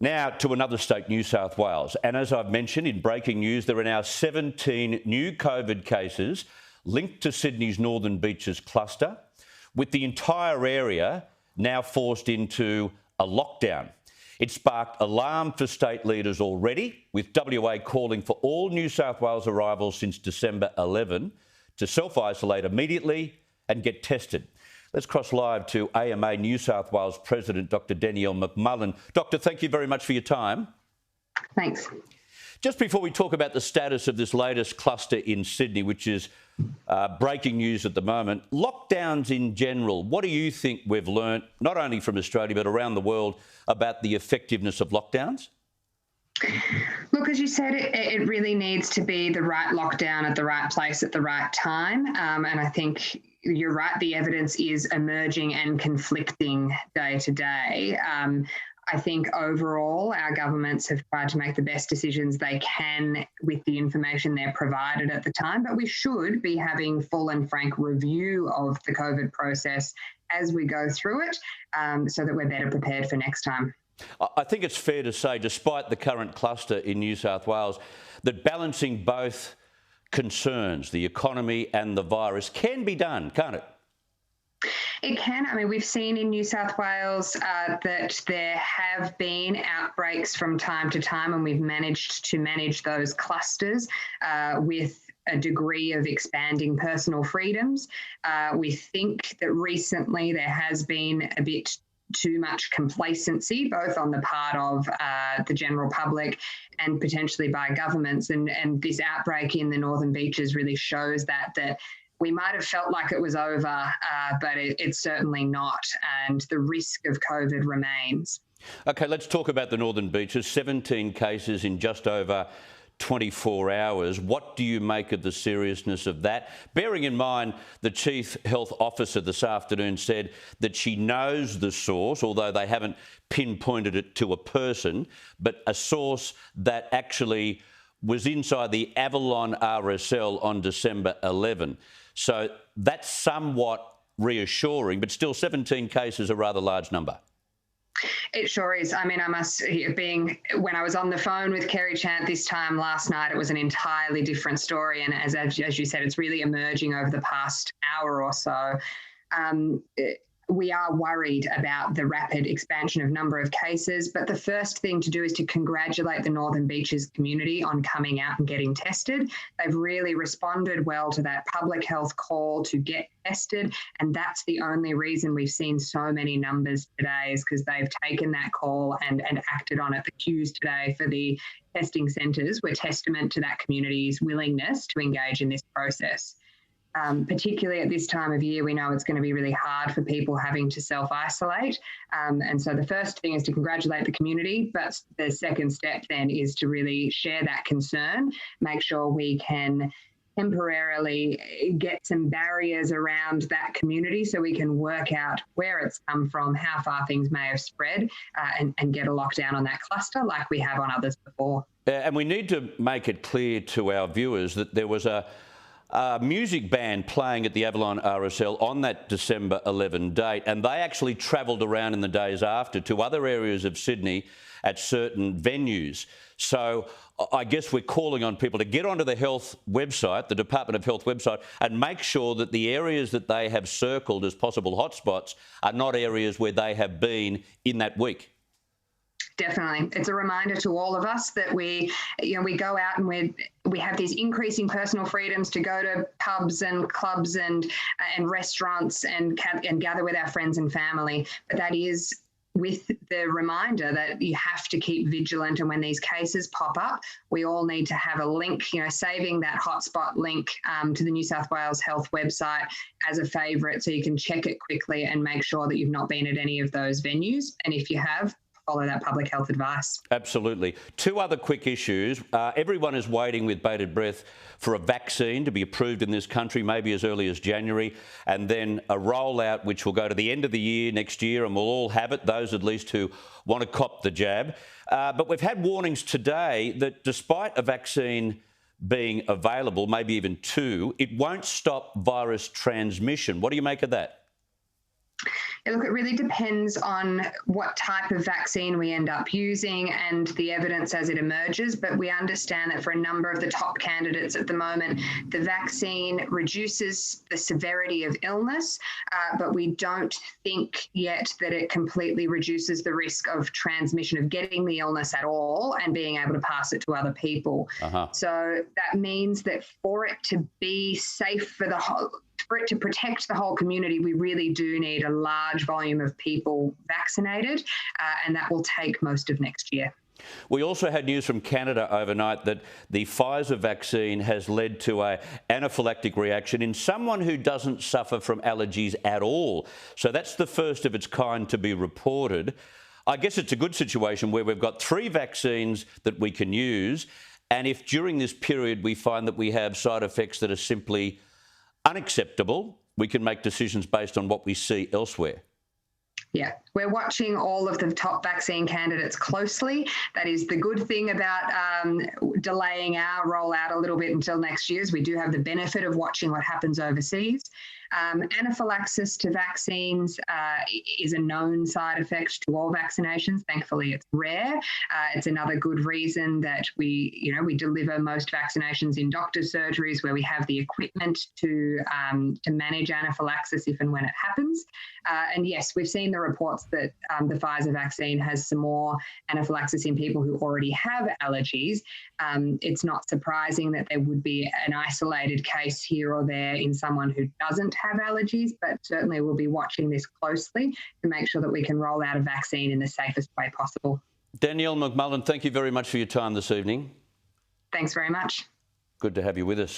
Now to another state, New South Wales. And as I've mentioned in breaking news, there are now 17 new COVID cases linked to Sydney's Northern Beaches cluster, with the entire area now forced into a lockdown. It sparked alarm for state leaders already, with WA calling for all New South Wales arrivals since December 11 to self-isolate immediately and get tested. Let's cross live to AMA New South Wales President Dr Danielle McMullen. Doctor, thank you very much for your time. Thanks. Just before we talk about the status of this latest cluster in Sydney, which is breaking news at the moment, lockdowns in general, what do you think we've learnt, not only from Australia but around the world, about the effectiveness of lockdowns? Look, as you said, it really needs to be the right lockdown at the right place at the right time. And I think you're right, the evidence is emerging and conflicting day to day. I think overall our governments have tried to make the best decisions they can with the information they're provided at the time, but we should be having full and frank review of the COVID process as we go through it, so that we're better prepared for next time. I think it's fair to say, despite the current cluster in New South Wales, that balancing both concerns, the economy and the virus, can be done, can't it? It can. I mean, we've seen in New South Wales that there have been outbreaks from time to time, and we've managed to manage those clusters with a degree of expanding personal freedoms. We think that recently there has been a bit too much complacency, both on the part of the general public and potentially by governments. And this outbreak in the Northern Beaches really shows that we might have felt like it was over, but it's certainly not. And the risk of COVID remains. OK, let's talk about the Northern Beaches. 17 cases in just over 24 hours. What do you make of the seriousness of that? Bearing in mind, the Chief Health Officer this afternoon said that she knows the source, although they haven't pinpointed it to a person, but a source that actually was inside the Avalon RSL on December 11. So that's somewhat reassuring, but still 17 cases, a rather large number. It sure is. I mean, when I was on the phone with Kerry Chant this time last night, it was an entirely different story. And as you said, it's really emerging over the past hour or so. We are worried about the rapid expansion of number of cases, but the first thing to do is to congratulate the Northern Beaches community on coming out and getting tested. They've really responded well to that public health call to get tested, and that's the only reason we've seen so many numbers today, is because they've taken that call and acted on it. The queues today for the testing centres were testament to that community's willingness to engage in this process. Particularly at this time of year, we know it's going to be really hard for people having to self-isolate. And so the first thing is to congratulate the community, but the second step then is to really share that concern, make sure we can temporarily get some barriers around that community so we can work out where it's come from, how far things may have spread, and get a lockdown on that cluster like we have on others before. And we need to make it clear to our viewers that there was a music band playing at the Avalon RSL on that December 11 date, and they actually travelled around in the days after to other areas of Sydney at certain venues. So I guess we're calling on people to get onto the health website, the Department of Health website, and make sure that the areas that they have circled as possible hotspots are not areas where they have been in that week. Definitely. It's a reminder to all of us that we go out and we have these increasing personal freedoms to go to pubs and clubs and restaurants and gather with our friends and family. But that is with the reminder that you have to keep vigilant. And when these cases pop up, we all need to have a link, saving that hotspot link to the New South Wales Health website as a favourite, so you can check it quickly and make sure that you've not been at any of those venues. And if you have, follow that public health advice. Absolutely. Two other quick issues. Everyone is waiting with bated breath for a vaccine to be approved in this country, maybe as early as January, and then a rollout which will go to the end of the year next year, and we'll all have it, those at least who want to cop the jab. But we've had warnings today that despite a vaccine being available, maybe even two, it won't stop virus transmission. What do you make of that? Look, it really depends on what type of vaccine we end up using and the evidence as it emerges. But we understand that for a number of the top candidates at the moment, the vaccine reduces the severity of illness, but we don't think yet that it completely reduces the risk of transmission of getting the illness at all and being able to pass it to other people. So that means that for it to be safe for it to protect the whole community, we really do need a large volume of people vaccinated, and that will take most of next year. We also had news from Canada overnight that the Pfizer vaccine has led to an anaphylactic reaction in someone who doesn't suffer from allergies at all. So that's the first of its kind to be reported. I guess it's a good situation where we've got 3 vaccines that we can use, and if during this period we find that we have side effects that are simply unacceptable, we can make decisions based on what we see elsewhere. Yeah, we're watching all of the top vaccine candidates closely. That is the good thing about delaying our rollout a little bit until next year, is we do have the benefit of watching what happens overseas. Anaphylaxis to vaccines is a known side effect to all vaccinations. Thankfully, it's rare. It's another good reason that we deliver most vaccinations in doctor's surgeries where we have the equipment to manage anaphylaxis if and when it happens. And yes, we've seen the reports that the Pfizer vaccine has some more anaphylaxis in people who already have allergies. It's not surprising that there would be an isolated case here or there in someone who doesn't have allergies, but certainly we'll be watching this closely to make sure that we can roll out a vaccine in the safest way possible. Danielle McMullen, thank you very much for your time this evening. Thanks very much. Good to have you with us.